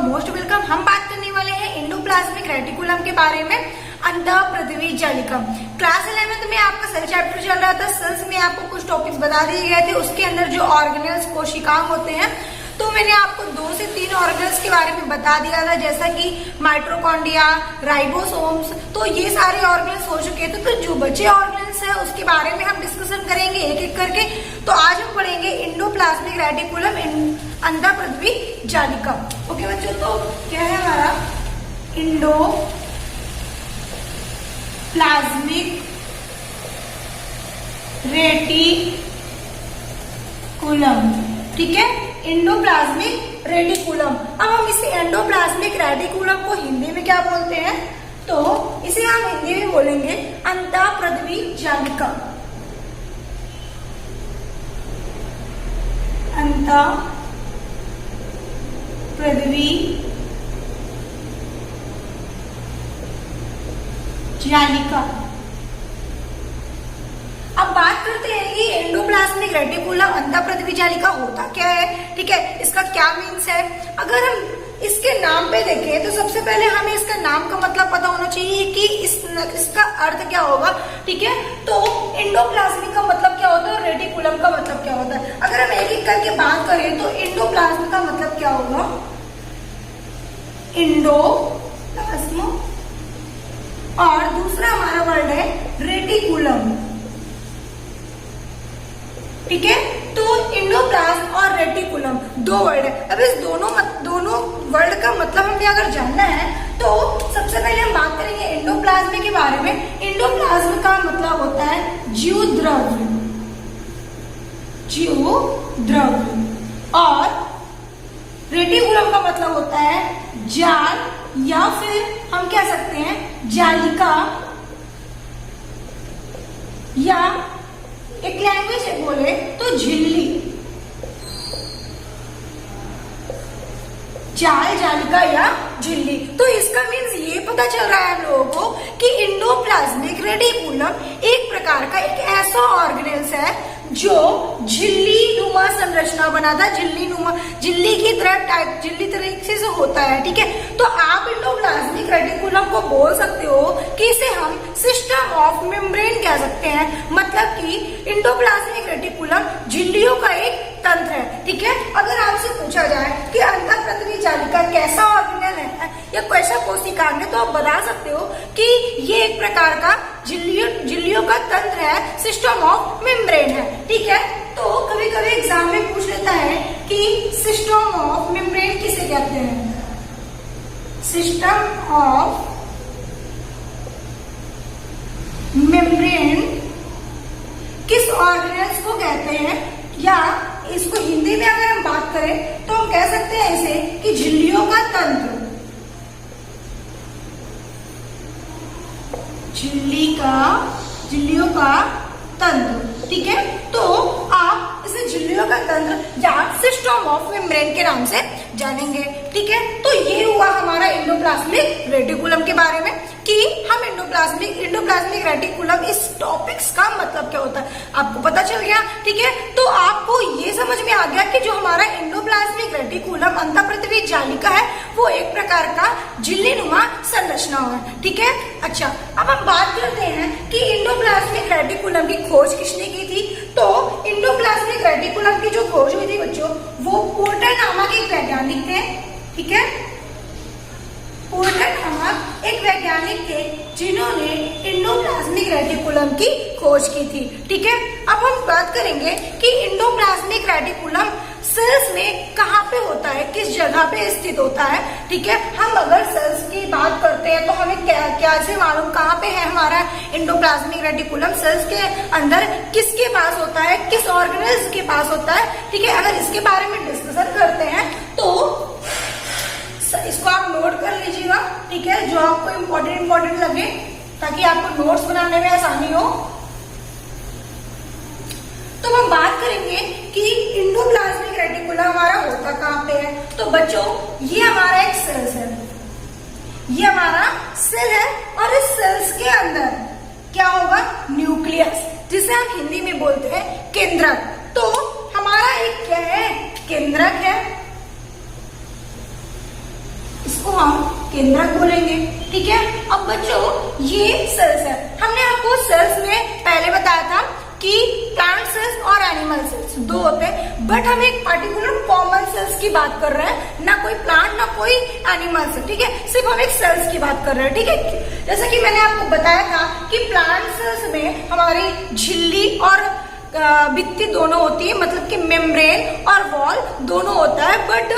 Most welcome. हम बात करने वाले हैं एंडोप्लाज्मिक रेटिकुलम के बारे में, अंतःपृथ्वी जालिका। क्लास 11 में आपका सेल चैप्टर चल रहा था। सेल्स में आपको कुछ टॉपिक्स बता दिए गए थे, उसके अंदर जो ऑर्गेनेल्स कोशिकाएं होते हैं, तो मैंने आपको 2 से 3 ऑर्गेनेल्स के बारे में बता दिया था, जैसा कि माइटोकॉन्ड्रिया, राइबोसोम्स। तो ये सारे ऑर्गेनेल्स हो चुके थे। तो जो बचे ऑर्गेनेल्स है उसके बारे में हम डिस्कशन करेंगे एक एक करके। तो आज हम पढ़ेंगे एंडोप्लाज्मिक रेटिकुलम, अंतःपृथ्वी जालिका। ओके बच्चों, तो क्या है हमारा एंडोप्लाज्मिक रेटिकुलम, ठीक है, एंडोप्लाज्मिक रेटिकुलम। अब हम इस एंडोप्लाज्मिक रेटिकुलम को हिंदी में क्या बोलते हैं, तो इसे हम हिंदी में बोलेंगे अंतःपृथ्वी जालिका। अंतःपृथ्वी जालिका। अब बात करते हैं कि एंडोप्लाज्मिक रेटिकुलम, अंतःपृथ्वी जालिका होता क्या है, ठीक है, इसका क्या मीन्स है। अगर हम इसके नाम पे देखें तो सबसे पहले हमें इसका नाम का मतलब पता होना चाहिए कि इसका अर्थ क्या होगा, ठीक है। तो एंडोप्लाज्मिक का मतलब क्या होता है और रेटिकुलम का मतलब क्या होता है। अगर हम एक एक करके बात करें तो एंडोप्लाज्म का मतलब क्या होगा, एंडोप्लाज्म, और दूसरा हमारा वर्ड है रेटिकुलम, ठीक है। तो एंडोप्लाज्म और रेटिकुलम 2 वर्ड है। अब इस दोनों वर्ड का मतलब हमें अगर जानना है तो सबसे पहले हम बात करेंगे एंडोप्लाज्म के बारे में। एंडोप्लाज्म का मतलब होता है जीवद्रव्य, और रेटिकुलम का मतलब होता है जाल, या फिर हम कह सकते हैं जालिका, या एक लैंग्वेज है बोले तो झिल्ली, जाल, जालिका या झिल्ली। तो इसका मीन्स ये पता चल रहा है हम लोगों को कि एंडोप्लाज्मिक रेटिकुलम एक प्रकार का एक ऐसा ऑर्गेनेल्स है जो झिल्ली नुमा संरचना बनाता है, झिल्ली की तरह टाइप, झिल्ली तरीके से होता है, ठीक है। तो आप एंडोप्लाज्मिक रेटिकुलम को बोल सकते हो कि इसे हम सिस्टम ऑफ मेम्ब्रेन कह सकते हैं। मतलब कि एंडोप्लाज्मिक रेटिकुलम झिल्लियों का एक तंत्र है, ठीक है। अगर आपसे पूछा जाए कि अंतःपृथ्वी जालिका कैसा ऑर्गेनेल है या कैसा कोशिकांग है, तो आप बता सकते हो कि ये एक प्रकार का झिल्लियों का तंत्र है, सिस्टम ऑफ मेम्ब्रेन है, ठीक है। तो कभी कभी एग्जाम में पूछ लेता है कि सिस्टम ऑफ मेम्ब्रेन किसे कहते हैं, सिस्टम ऑफ मेम्ब्रेन किस ऑर्गेनेल्स को कहते हैं, या इसको हिंदी में अगर हम बात करें तो हम कह सकते हैं इसे कि झिल्लियों का तंत्र, झिल्लियों का तंत्र, ठीक है। तो आप इसे झिल्लियों का तंत्र या सिस्टम ऑफ मेम्ब्रेन के नाम से जानेंगे, ठीक है। तो ये हुआ हमारा एंडोप्लाज्मिक रेटिकुलम के बारे में कि हम एंडोप्लाज्मिक रेटिकुलम, इस टॉपिक्स का मतलब क्या होता है आपको पता चल गया, ठीक है। तो आपको ये समझ में आ गया कि जो हमारा एंडोप्लाज्मिक रेटिकुलम, अंतःपृथ्वी जालिका है, वो एक प्रकार का झिल्लीनुमा संरचना है, ठीक है। अच्छा, अब हम बात करते हैं कि एंडोप्लाज्मिक रेटिकुलम की खोज किसने की थी। तो एंडोप्लाज्मिक रेटिकुलम की जो खोज हुई थी बच्चों, वो पोर्टर नामक एक वैज्ञानिक थे, ठीक है। पोर्टर नामक एक वैज्ञानिक थे जिन्होंने एंडोप्लाज्मिक रेटिकुलम की खोज की थी, ठीक है। अब हम बात करेंगे कि एंडोप्लाज्मिक रेटिकुलम सेल्स में कहाँ पे होता है, किस जगह पे स्थित होता है, ठीक है। हम अगर सेल्स की बात करते हैं तो हमें क्या से मालूम कहाँ पे है हमारा एंडोप्लाज्मिक रेटिकुलम, सेल्स के अंदर किसके पास होता है, किस ऑर्गेनेल्स के पास होता है, ठीक है। अगर इसके बारे में डिस्कशन करते हैं तो इसको आप नोट कर लीजिएगा, ठीक है, जो आपको इम्पोर्टेंट लगे, ताकि आपको नोट्स बनाने में आसानी हो। तो हम बात करेंगे कि एंडोप्लाज्मिक रेटिकुलम हमारा होता कहाँ पे है। तो बच्चों, ये हमारा एक सेल्स है, ये हमारा सेल है, और इस सेल्स के अंदर क्या होगा, न्यूक्लियस, जिसे हम हिंदी में बोलते हैं केंद्रक। तो हमारा एक क्या है, केंद्रक है, हम केंद्रक बोलेंगे। ठीक है, अब बच्चों ये सेल्स है, हमने आपको सेल्स में पहले बताया था कि प्लांट सेल्स और एनिमल सेल्स दो होते हैं, बट हम एक पर्टिकुलर कॉमन सेल्स की बात कर रहे हैं, ना कोई प्लांट ना कोई एनिमल सेल। ठीक है, सिर्फ हम एक सेल्स की बात कर रहे हैं। ठीक है, जैसे कि मैंने आपको बताया था कि प्लांट सेल्स में हमारी झिल्ली और भित्ति दोनों होती है, मतलब कि मेम्ब्रेन और वॉल दोनों होता है, बट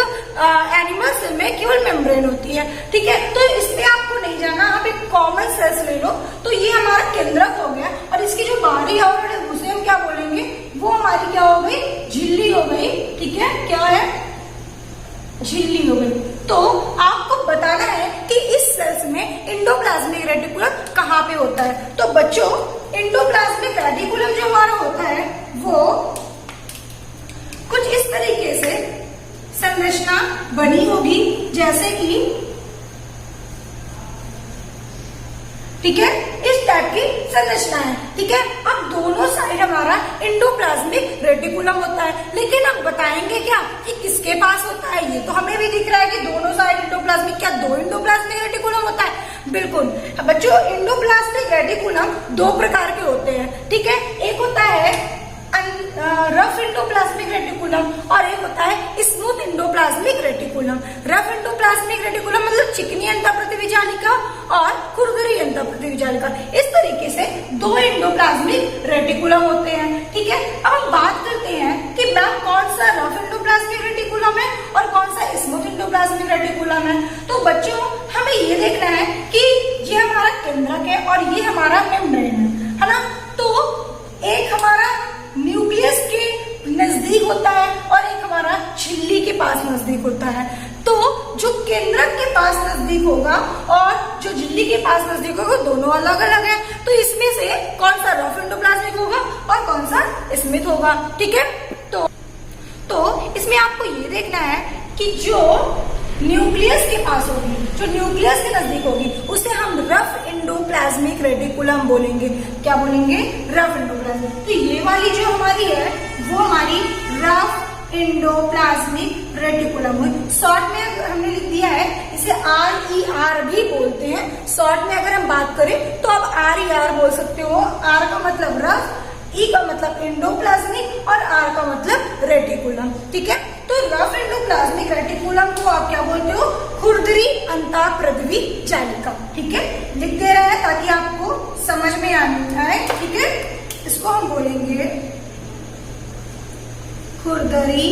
एनिमल सेल में केवल मेम्ब्रेन होती है। ठीक है, तो इसमें आपको नहीं जाना, आप एक कॉमन सेल्स ले लो। तो ये हमारा केंद्रक हो गया, और इसकी जो बाहरी आवरण है उसे हम क्या बोलेंगे, वो हमारी क्या हो गई, झिल्ली हो गई। ठीक है, क्या है, झिल्ली हो गई। तो आपको बताना है कि इस सेल्स में एंडोप्लाज्मिक रेटिकुलम कहाँ पे होता है। तो बच्चों एंडोप्लाज्मिक रेटिकुलम जो हमारा होता है वो कुछ इस तरीके से संरचना बनी होगी, जैसे कि ठीक है, इस टाइप की संरचना है। ठीक है, अब दोनों साइड हमारा एंडोप्लाज्मिक रेटिकुलम होता है, लेकिन अब बताएंगे क्या कि किसके पास होता है। ये तो हमें भी दिख रहा है कि दोनों साइड एंडोप्लाज्मिक, क्या दो एंडोप्लाज्मिक रेटिकुलम होता है? बिल्कुल बच्चों, एंडोप्लाज्मिक रेटिकुलम दो प्रकार के होते हैं। ठीक है, एक होता है रफ एंडोप्लाज्मिक रेटिकुलम और एक होता है smooth endoplasmic reticulum. Rough endoplasmic reticulum मतलब चिकनी अंतःप्रतिविजालिका और खुरदरी अंतःप्रतिविजालिका, इस तरीके से दो एंडोप्लाज्मिक रेटिकुलम होते हैं। ठीक है, अब हम बात करते हैं कि मैम कौन सा रफ एंडोप्लाज्मिक रेटिकुलम है और कौन सा स्मूथ एंडोप्लाज्मिक रेटिकुलम है। तो बच्चों हमें ये देखना है कि ये हमारा केंद्रक है और ये हमारा मेम्ब्रेन है ना। तो एक हमारा न्यूक्लियस के नजदीक होता है और एक हमारा झिल्ली के पास नजदीक होता है। तो जो केंद्रक के पास नजदीक होगा और जो झिल्ली के पास नजदीक होगा दोनों अलग अलग है। तो इसमें से कौन सा रफ एंडोप्लाज्मिक होगा और कौन सा स्मूथ होगा। ठीक है, तो इसमें आपको ये देखना है कि जो न्यूक्लियस के पास होगी, जो न्यूक्लियस के नजदीक होगी, उसे हम रफ एंडोप्लाज्मिक रेटिकुलम बोलेंगे। क्या बोलेंगे, रफ एंडोप्लाज्मिक। तो ये वाली जो हमारी है वो हमारी रफ एंडोप्लाज्मिक रेटिकुलम हुई। शॉर्ट में हमने लिख दिया है इसे RER भी बोलते हैं। शॉर्ट में अगर हम बात करें तो आप RER बोल सकते हो। R का मतलब रफ, E का मतलब एंडोप्लाज्मिक और R का मतलब रेटिकुलम। ठीक है, तो रफ एंडोप्लाज्मिक रेटिकुलम को आप क्या बोलते हो, खुरदरी अंतःप्रतिविजालिका। ठीक है, लिख दे रहे हैं ताकि आपको समझ में आए। ठीक है, इसको हम बोलेंगे खुरदरी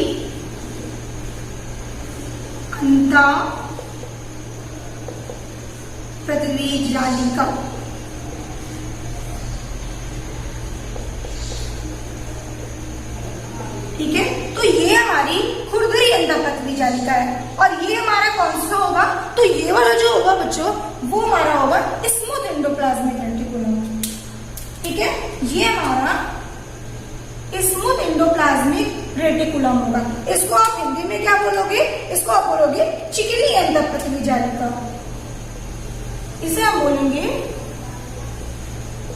अंतःप्रतिविजालिका। ठीक है, तो ये हमारी खुरदरी अंतःप्रतिविजालिका है और ये हमारा कौन सा होगा, तो ये वाला जो होगा बच्चों वो हमारा होगा स्मूथ एंडोप्लाज्मिक रेटिकुलम। ठीक है, ये हमारा स्मूथ एंडोप्लाज्मिक रेटिकुलम होगा। इसको आप हिंदी में क्या बोलोगे, इसको आप बोलोगे चिकनी अंतःप्रतिविजालिका। इसे हम बोलेंगे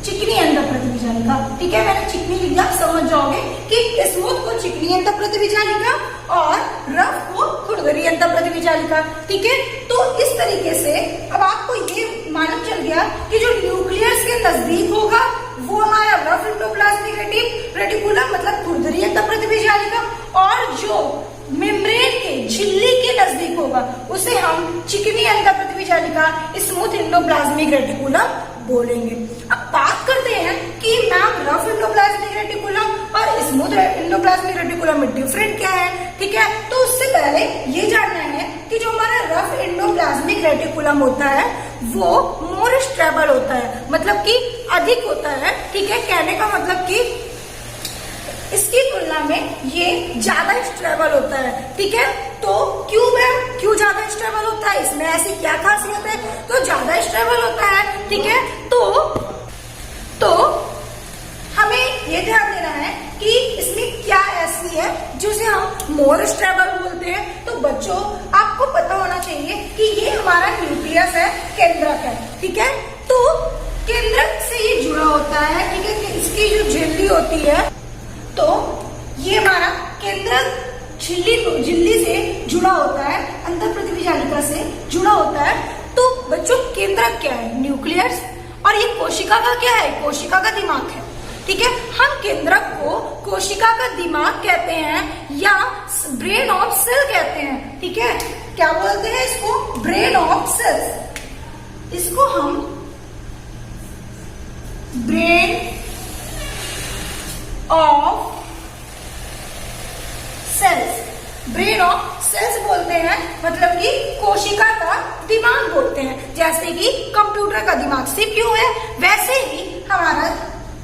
चिकनी अंतःप्रतिविजालिका। ठीक है, मैंने चिकनी लिख दिया, आप समझ जाओगे कि स्मूथ को चिकनी अंतःप्रतिविजालिका और रफ को खुरदरी अंतःप्रतिविजालिका। ठीक है, तो इस तरीके से अब आपको ये मालूम चल गया कि जो न्यूक्लियस के नजदीक होगा वो हमारा रफ एंडोप्लाज्मिक रेटिकुलम मतलब खुरदरी अंतःप्रतिविजालिका, और जो मेम्ब्रेन के झिल्ली के नजदीक होगा उसे हम चिकनी अंतःप्रतिविजालिका स्मूथ एंडोप्लाज्मिक रेटिकुलम बोलेंगे। अब बात करते हैं कि मैम रफ एंडोप्लाज्मिक रेटिकुलम और स्मूथ एंडोप्लाज्मिक रेटिकुलम में डिफरेंट क्या है। ठीक है, तो उससे पहले ये जानना है कि जो हमारा रफ एंडोप्लाज्मिक रेटिकुलम होता है वो मोर स्टेबल होता है, मतलब कि अधिक होता है। ठीक है, कहने का मतलब कि इसकी तुलना में ये ज्यादा स्टेबल होता है। ठीक है, तो क्यों मैम, क्यों ज्यादा स्टेबल होता है, इसमें ऐसी क्या खासियत है, तो ज्यादा स्टेबल होता है। ठीक है, तो हमें ये ध्यान देना है कि इसमें क्या ऐसी है जिसे हम मोर स्टेबल बोलते हैं। तो बच्चों आपको पता होना चाहिए कि ये हमारा न्यूक्लियस है, केंद्रक है। ठीक है, तो केंद्रक से ये जुड़ा होता है। ठीक है, इसकी जो झिल्ली होती है, तो ये हमारा केंद्रक झिल्ली से जुड़ा होता है, अंतर पृथ्वी जालिका से जुड़ा होता है। तो बच्चों केंद्रक क्या है? न्यूक्लियस। और ये कोशिका का क्या है? कोशिका का दिमाग है। ठीक है, हम केंद्रक को कोशिका का दिमाग कहते हैं या ब्रेन ऑफ सेल कहते हैं। ठीक है, क्या बोलते हैं इसको? Brain of cells. इसको हम brain of cells, brain of cells बोलते हैं, मतलब कि कोशिका का दिमाग बोलते हैं। जैसे कि कंप्यूटर का दिमाग सीपीयू है, वैसे ही हमारा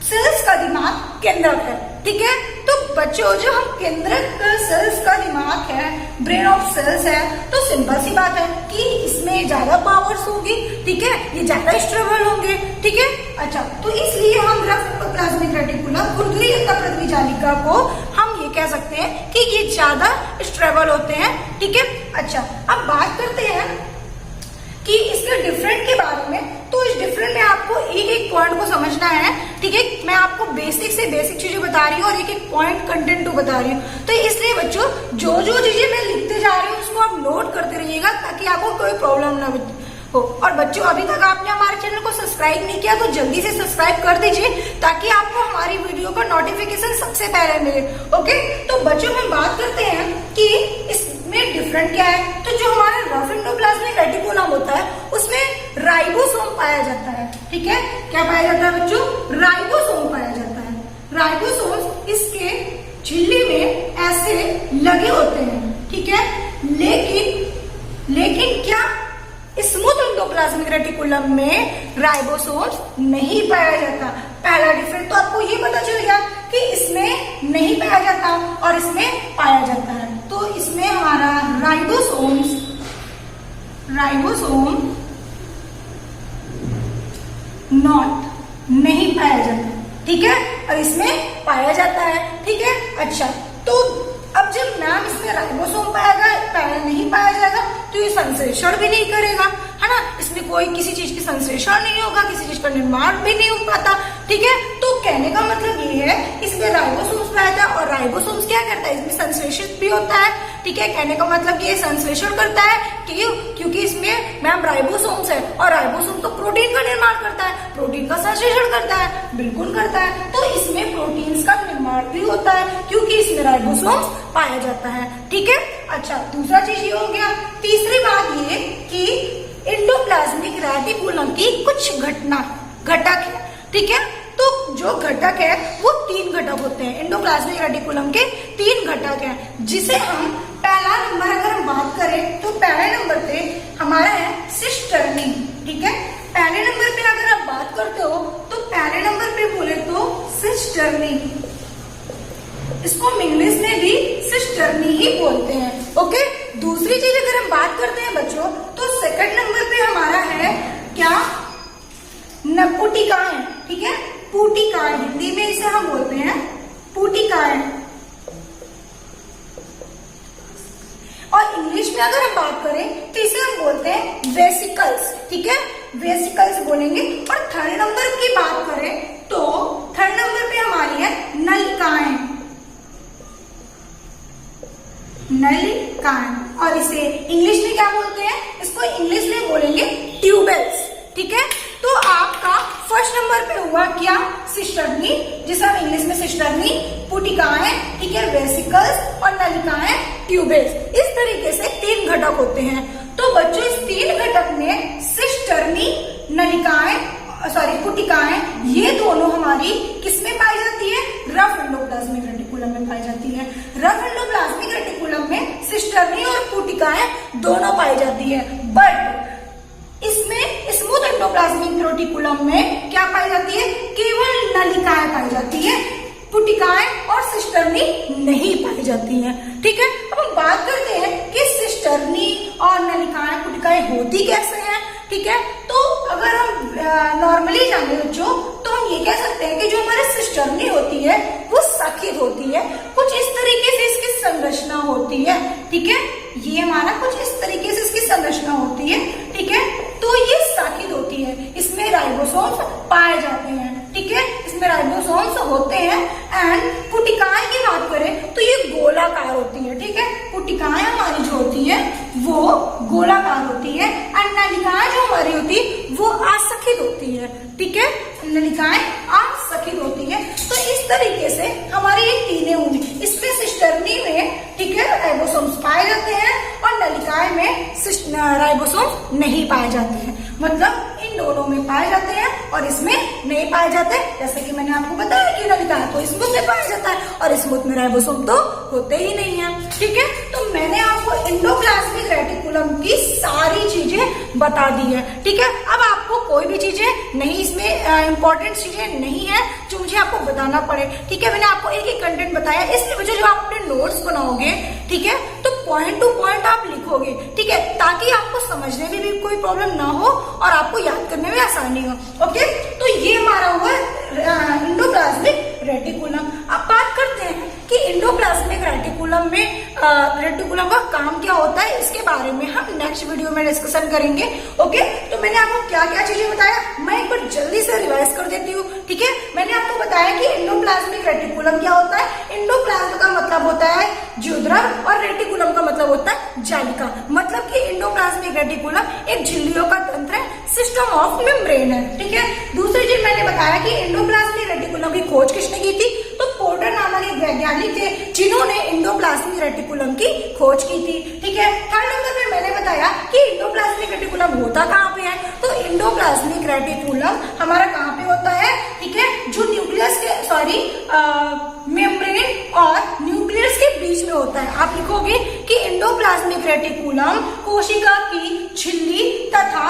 सेल्स का दिमाग केंद्रक है। ठीक है, तो बच्चों जो हम केंद्रक सेल्स का दिमाग है, ब्रेन ऑफ सेल्स है, तो सिंपल सी बात है कि इसमें ज्यादा पावर्स होगी। ठीक है, ये ज्यादा स्टेबल होंगे। ठीक है, अच्छा, तो इसलिए हम रफ एंडोप्लाज्मिक रेटिकुलम खुरदुरी अंतःपृथ्वी जालिका को हम ये कह सकते हैं कि ये ज्यादा स्टेबल होते हैं। ठीक है, अच्छा, अब बात करते हैं कि इसके डिफरेंट के बारे में। तो इस डिफरेंट में आपको एक एक पॉइंट को समझना है। ठीक है, मैं आपको बेसिक से बेसिक चीजें बता रही हूँ और एक एक पॉइंट कंटेंट बता रही हूँ। तो इसलिए बच्चों जो जो चीजें मैं लिखते जा रही हूँ उसको आप नोट करते रहिएगा ताकि आपको कोई प्रॉब्लम ना हो। और बच्चों अभी तक आपने हमारे चैनल को सब्सक्राइब नहीं किया तो जल्दी से सब्सक्राइब कर दीजिए ताकि आपको हमारी वीडियो का नोटिफिकेशन सबसे पहले मिले। ओके, तो बच्चों हम बात करते हैं कि इसमें डिफरेंट क्या है। तो जो हमारा रफ एंडोप्लाज्मिक रेटिकुलम होता है उसमें राइबोसोम पाया जाता है। ठीक है, क्या पाया जाता है बच्चों? राइबोसोम पाया जाता है। राइबोसोम इसके झिल्ली में ऐसे लगे होते हैं। ठीक है, लेकिन क्या स्मूथ एंडोप्लाज्मिक रेटिकुलम में राइबोसोम्स नहीं पाया जाता। पहला डिफरेंट तो आपको ये पता चल गया कि इसमें नहीं पाया जाता और इसमें पाया जाता है। तो इसमें हमारा राइबोसोम नहीं पाया जाता। ठीक है, और इसमें पाया जाता है। ठीक है, अच्छा, तो अब जब मैम इसमें राइबोसोम नहीं पाया जाएगा तो ये संश्लेषण भी नहीं करेगा, है ना। इसमें कोई किसी चीज की संश्लेषण नहीं होगा, किसी चीज का निर्माण भी नहीं हो पाता। ठीक है, तो कहने का मतलब ये है इसमें राइबोसोम्स पाया जाता है और राइबोसोम्स क्या करता है? इसमें संश्लेषित भी होता है। ठीक है, कहने का मतलब ये संश्लेषण करता है क्योंकि इसमें मैम राइबोसोम्स है और राइबोसोम तो प्रोटीन का निर्माण करता है, प्रोटीन का संश्लेषण करता है, बिल्कुल करता है। तो इसमें प्रोटीन्स का निर्माण भी होता है क्योंकि इसमें राइबोसोम्स पाया जाता है। ठीक है, अच्छा, दूसरा चीज ये हो गया। तीसरी बात ये कि एंडोप्लाज्मिक रेटिकुलम की कुछ घटक है। ठीक है, तो जो घटक है वो 3 घटक होते हैं। एंडोप्लाज्मिक रेटिकुलम के 3 घटक हैं, जिसे हम पहला नंबर अगर हम बात करें तो पहले नंबर पे हमारा है सिस्टर्नी। ठीक है, पहले नंबर पे अगर आप बात करते हो तो पहले नंबर पे बोले तो सिस्टर्नी, इसको हम इंग्लिश में भी सिस्टर्नी ही बोलते हैं। ओके, दूसरी चीज अगर हम बात करते हैं बच्चों तो सेकंड नंबर पे हमारा है क्या? पुटिकाएं। ठीक है, पुटिकाएं, हिंदी में इसे हम बोलते हैं पुटिकाएं। और इंग्लिश में अगर हम बात करें तो इसे हम बोलते हैं वेसिकल्स। ठीक है, वेसिकल्स बोलेंगे। और थर्ड नंबर की बात करें तो थर्ड नंबर पे हमारी है नलिकाएं। और इसे इंग्लिश में क्या बोलते हैं? इसको इंग्लिश में बोलेंगे ट्यूबेल्स। ठीक है, तो आपका फर्स्ट नंबर पे हुआ क्या? सिस्टर्नी, जिसे हम इंग्लिश में सिस्टर्नी, पुटिकाएं, ठीक है, वेसिकल्स और नलिकाएं, ट्यूबेल्स। इस तरीके से 3 घटक होते हैं। तो बच्चों इस 3 घटक में सिस्टर्नी, पुटिकाएं, ये दोनों हमारी किसमें पाई जाती है? रफ एंडोप्लाज्मिक रेटिकुलम में पाई जाती है। रफ एंडोप्लाज्मिक रेटिकुलम में सिस्टर्नी और पुटिकाएं दोनों पाई जाती है। बट इसमें स्मूथ एंडोप्लाज्मिक रेटिकुलम में क्या पाई जाती है? केवल नलिकाएं पाई जाती है, पुटिकाएं और सिस्टर्नी नहीं पाई जाती हैं। ठीक है, अब हम बात करते हैं कि सिस्टर्नी और नलिकाएं, पुटिकाएं होती कैसे हैं। ठीक है, तो अगर हम नॉर्मली जाने बच्चों तो हम ये कह सकते हैं कि जो हमारी सिस्टर्नी होती है वो सखित होती है। कुछ इस तरीके से इसकी संरचना होती है। ठीक है, ये हमारा कुछ इस तरीके से इसकी संरचना होती है। ठीक है, तो ये साकित होती है, इसमें राइबोसोम्स पाए जाते हैं। ठीक है, इसमें इसमें राइबोसोम्स होते हैं। एंड पुटिकाएं की बात करें तो ये गोलाकार होती है, ठीक है, पुटिकाएं हमारी जो होती है वो गोलाकार होती है। एंड नलिकाएं जो हमारी होती है वो असखित होती है, ठीक है, नलिकाएं असखित होती है। तो इस तरीके से हमारी ये तीनों होंगी, इसमें सिस्टर्नी में, ठीक है, राइबोसोम्स पाए जाते हैं और नलिकाएं में राइबोसोम्स नहीं पाए जाते हैं, मतलब इन दोनों में पाए जाते हैं और इसमें नहीं पाए जाते। जैसे कि मैंने आपको बताया कि नलिकाएं तो स्मूथ में पाया जाता है और स्मूथ में राइबोसोम तो होते ही नहीं है, ठीक है। तो मैंने आपको एंडोप्लाज्मिक रेटिकुलम की सारी चीजें बता दी है, ठीक है। अब आपको कोई भी चीजें नहीं, इसमें इंपॉर्टेंट चीजें नहीं है जो मुझे आपको बताना पड़े, ठीक है। मैंने आपको एक एक कंटेंट बताया, इसलिए वजह जो आप अपने नोट्स बनाओगे, ठीक है, तो पॉइंट टू पॉइंट आप लिखोगे, ठीक है, ताकि आपको समझने में भी कोई प्रॉब्लम ना हो और आपको याद करने में आसानी हो। ओके, तो ये हमारा हुआ एंडोप्लाज्मिक रेटिकुलम। अब बात करते हैं कि एंडोप्लाज्मिक रेटिकुलम में रेटिकुलम का काम क्या होता है, इसके बारे में हम नेक्स्ट वीडियो में डिस्कशन करेंगे। ओके, तो मैंने आपको क्या क्या चीजें बताया, मैं एक बार जल्दी से रिवाइज कर देती हूँ, ठीक है। मैंने आपको बताया कि एंडोप्लाज्मिक रेटिकुलम क्या होता है। एंडोप्लाज्म का मतलब होता है ज्योद्रव और रेटिकुलम का मतलब होता है जालिका, मतलब कि एंडोप्लाज्मिक रेटिकुलम एक झिल्लियों का तंत्र है, सिस्टम ऑफ मेम्ब्रेन है, ठीक है। दूसरी चीज मैंने बताया कि एंडोप्लाज्मिक रेटिकुलम की खोज किसने की थी, तो पोर्टर नामक एक वैज्ञानिक थे जिन्होंने एंडोप्लाज्मिक रेटिकुलम की खोज की थी, ठीक है। थर्ड नंबर पे मैंने बताया कि एंडोप्लाज्मिक रेटिकुलम होता कहाँ पे है, तो एंडोप्लाज्मिक रेटिकुलम हमारा कहाँ पे होता है, ठीक है, जो न्यूक्लियस के मेम्ब्रेन और न्यूक्लियस के बीच में होता है। आप लिखोगे कि एंडोप्लाज्मिक रेटिकुलम कोशिका की झिल्ली तथा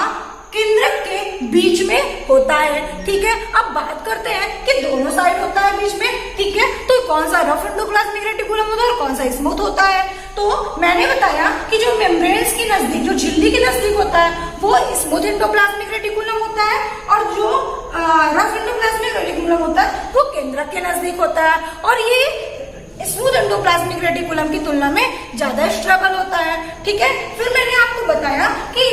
केंद्रक के बीच में होता है, ठीक है। अब बात करते हैं कि दोनों साइड होता है बीच में, ठीक है, तो कौन सा रफ एंडोप्लाज्मिक रेटिकुलम होता है और कौन सा स्मूथ होता है। तो मैंने बताया कि जो मेम्ब्रेन्स के नजदीक, जो झिल्ली के नजदीक होता है वो स्मूथ एंडोप्लाज्मिक रेटिकुलम होता है और जो रफ एंडोप्लाज्मिक रेटिकुलम होता है वो केंद्रक के नजदीक होता है और ये स्मूथ एंडोप्लाज्मिक रेटिकुलम की तुलना में ज्यादा स्टेबल होता है, ठीक है। फिर मैंने आपको बताया कि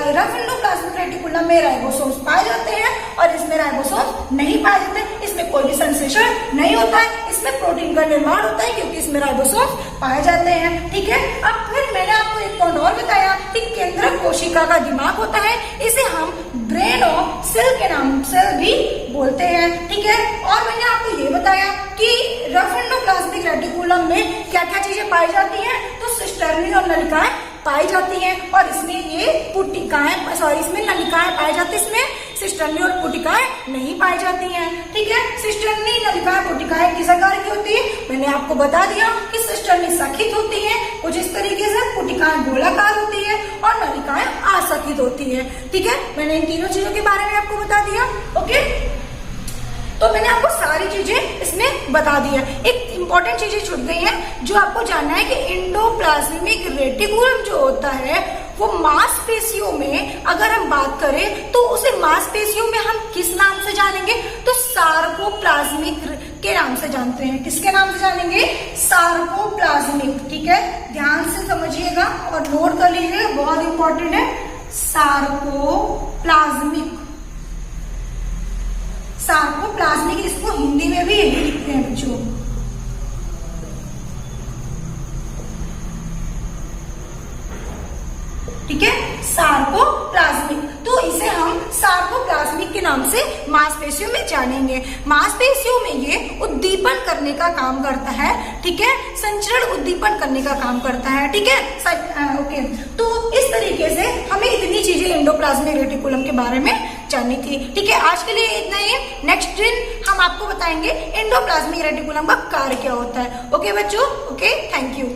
रफ एंडोप्लाज्मिक रेटिकुलम में राइबोसोम्स पाए जाते हैं और इसमें राइबोसोम्स नहीं पाए जाते, इसमें कोई भी संश्लेषण नहीं होता है, इसमें प्रोटीन का निर्माण होता है क्योंकि इसमें राइबोसोम्स पाए जाते हैं, ठीक है। अब फिर मैंने आपको एक पॉइंट और बताया कि केंद्रक कोशिका का दिमाग होता है, इसे हम ब्रेन ऑफ सेल के नाम से भी बोलते हैं, ठीक है। और मैंने आपको ये बताया कि रफ एंडोप्लाज्मिक रेटिकुलम में क्या क्या चीजें पाई जाती हैं, तो सिस्टर्नी और नलिकाएं पाई जाती हैं और इसमें ये पुटिकाएं, सॉरी, इसमें नलिकाएं पाई जाती है, इसमें सिस्टर्नी और पुटिकाएं नहीं पाई जाती हैं, ठीक है। सिस्टर्नी, नलिकाएं, पुटिकाएं किस आकार की होती है, मैंने आपको बता दिया कि सिस्टर्नी सखित होती है कुछ इस तरीके से, पुटिकाएं गोलाकार होती है और नलिकाएं असखित होती है, ठीक है। मैंने इन तीनों चीजों के बारे में आपको बता दिया। ओके, तो मैंने आपको सारी चीजें इसमें बता दी है। एक इंपॉर्टेंट चीजें छूट गई हैं जो आपको जानना है कि एंडोप्लाज्मिक रेटिकुलम जो होता है वो मांसपेशियों में, अगर हम बात करें तो उसे मांसपेशियों में हम किस नाम से जानेंगे, तो सार्कोप्लाज्मिक के नाम से जानते हैं। किसके नाम से जानेंगे, सार्कोप्लाज्मिक, ठीक है। ध्यान से समझिएगा और नोट कर लीजिएगा, बहुत इंपॉर्टेंट है, सार्कोप्लाज्मिक। सार्कोप्लाज्मिक, इसको हिंदी में भी यही लिखते हैं बच्चों, ठीक है, सार्कोप्लाज्मिक। तो इसे हम सार्कोप्लाज्मिक के नाम से मांसपेशियों में जानेंगे। मांसपेशियों में ये उद्दीपन करने का काम करता है, ठीक है, संचरण उद्दीपन करने का काम करता है, ठीक है। ओके, तो इस तरीके से हमें इतनी चीजें एंडोप्लाज्मिक रेटिकुलम के बारे में जाननी थी, ठीक है। आज के लिए इतना ही, नेक्स्ट दिन हम आपको बताएंगे एंडोप्लाज्मिक रेटिकुलम का कार्य क्या होता है। ओके बच्चों, ओके, थैंक यू।